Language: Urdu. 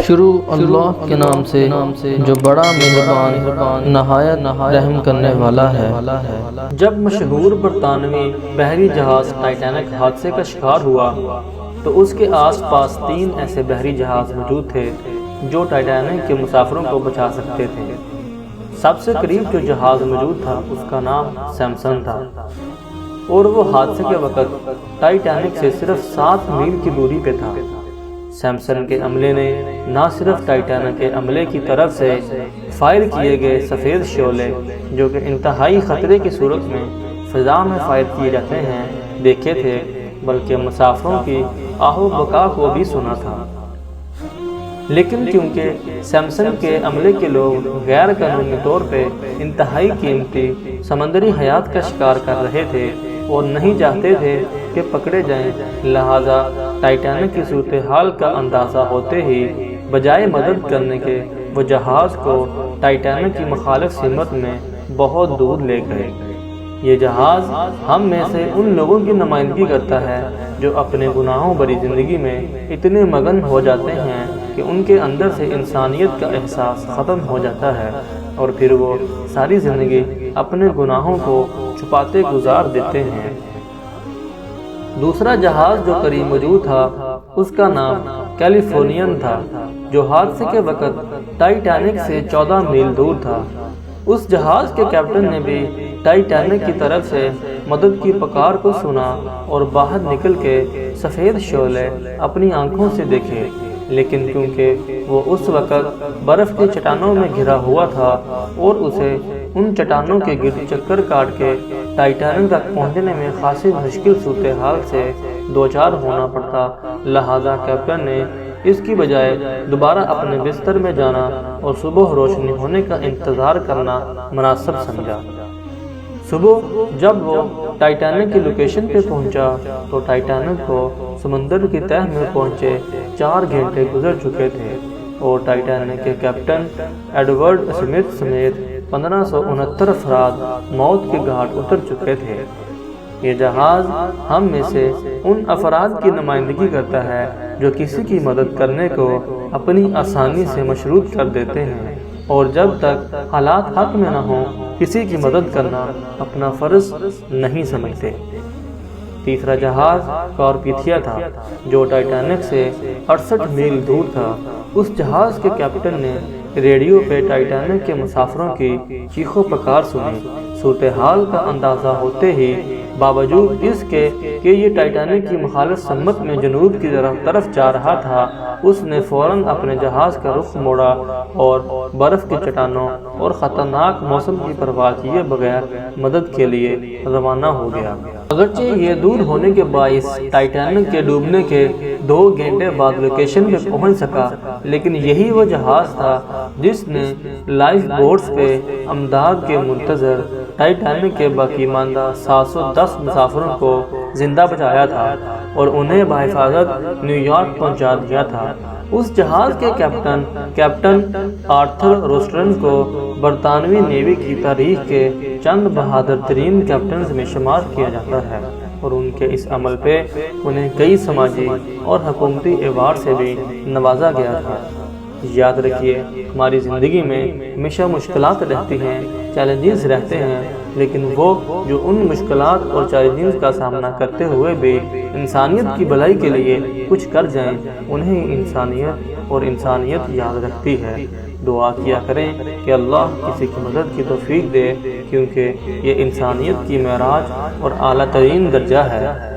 شروع اللہ کے نام سے جو بڑا مہربان نہایت رحم کرنے والا ہے۔ جب مشہور برطانوی بحری جہاز ٹائٹینک حادثے کا شکار ہوا تو اس کے آس پاس 3 ایسے بحری جہاز موجود تھے جو ٹائٹینک کے مسافروں کو بچا سکتے تھے۔ سب سے قریب جو جہاز موجود تھا اس کا نام سیمسن تھا، اور وہ حادثے کے وقت ٹائٹینک سے صرف 7 میل کی دوری پہ تھا۔ سیمسن کے عملے نے نہ صرف ٹائٹینک کے عملے کی طرف سے فائر کیے گئے سفید شعلے جو کہ انتہائی خطرے کی صورت میں فضا میں فائر کیے جاتے ہیں دیکھے تھے، بلکہ مسافروں کی آہ و بکا کو بھی سنا تھا۔ لیکن کیونکہ سیمسن کے عملے کے لوگ غیر قانونی طور پہ انتہائی قیمتی سمندری حیات کا شکار کر رہے تھے اور نہیں چاہتے تھے کہ پکڑے جائیں، لہٰذا ٹائٹینک کی صورتحال کا اندازہ ہوتے ہی بجائے مدد کرنے کے وہ جہاز کو ٹائٹینک کی مخالف سمت میں بہت دور لے گئے۔ یہ جہاز ہم میں سے ان لوگوں کی نمائندگی کرتا ہے جو اپنے گناہوں بھری زندگی میں اتنے مگن ہو جاتے ہیں کہ ان کے اندر سے انسانیت کا احساس ختم ہو جاتا ہے، اور پھر وہ ساری زندگی اپنے گناہوں کو چھپاتے گزار دیتے ہیں۔ دوسرا جہاز جو قریب موجود تھا اس کا نام کیلیفورنین تھا، جو حادثے کے وقت ٹائٹینک سے 14 میل دور تھا۔ اس جہاز کے کیپٹن نے بھی ٹائٹینک کی طرف سے مدد کی پکار کو سنا اور باہر نکل کے سفید شعلے اپنی آنکھوں سے دیکھے، لیکن کیونکہ وہ اس وقت برف کی چٹانوں میں گھرا ہوا تھا اور اسے ان چٹانوں کے گرد چکر کاٹ کے ٹائٹینک تک پہنچنے میں خاصی مشکل صورتحال سے دوچار ہونا پڑتا، لہذا کیپٹن نے اس کی بجائے دوبارہ اپنے بستر میں جانا اور صبح روشنی ہونے کا انتظار کرنا مناسب سمجھا۔ صبح جب وہ ٹائٹینک کی لوکیشن پہ پہنچا تو ٹائٹینک کو سمندر کی تہہ میں پہنچے 4 گھنٹے گزر چکے تھے، اور ٹائٹینک کے کیپٹن ایڈورڈ اسمتھ سمیت 1569 افراد موت کے گھاٹ اتر چکے تھے۔ یہ جہاز ہم میں سے ان افراد کی نمائندگی کرتا ہے جو کسی کی مدد کرنے کو اپنی آسانی سے مشروط کر دیتے ہیں، اور جب تک حالات حق میں نہ ہوں کسی کی مدد کرنا اپنا فرض نہیں سمجھتے۔ تیسرا جہاز کارپیتھیا تھا جو ٹائٹینک سے 68 میل دور تھا۔ اس جہاز کے کیپٹن نے ریڈیو پہ ٹائٹینک کے مسافروں کی چیخ و پکار سنی۔ صورتحال کا اندازہ ہوتے ہی باوجود اس کے کہ یہ ٹائٹینک کی مخالف سمت میں جنوب کی طرف جا رہا تھا، اس نے فوراً اپنے جہاز کا رخ موڑا اور برف کی چٹانوں اور خطرناک موسم کی پرواہ کیے بغیر مدد کے لیے روانہ ہو گیا۔ اگرچہ یہ دور ہونے کے باعث ٹائٹینک کے ڈوبنے کے 2 گھنٹے بعد لوکیشن پہ پہنچ سکا، لیکن یہی وہ جہاز تھا جس نے لائف بوٹس پہ امداد کے منتظر ٹائٹینک کے باقی ماندہ 710 مسافروں کو زندہ بچایا تھا اور انہیں بحفاظت نیو یارک پہنچا دیا تھا۔ اس جہاز کے کیپٹن آرتھر روسٹرن کو برطانوی نیوی کی تاریخ کے چند بہادر ترین کیپٹنز میں شمار کیا جاتا ہے، اور ان کے اس عمل پہ انہیں کئی سماجی اور حکومتی ایوارڈ سے بھی نوازا گیا تھا۔ یاد رکھیے، ہماری زندگی میں ہمیشہ مشکلات رہتی ہیں، چیلنجز رہتے ہیں، لیکن وہ جو ان مشکلات اور چیلنجز کا سامنا کرتے ہوئے بھی انسانیت کی بھلائی کے لیے کچھ کر جائیں، انہیں انسانیت یاد رکھتی ہے۔ دعا کیا کریں کہ اللہ کسی کی مدد کی توفیق دے، کیونکہ یہ انسانیت کی معراج اور اعلیٰ ترین درجہ ہے۔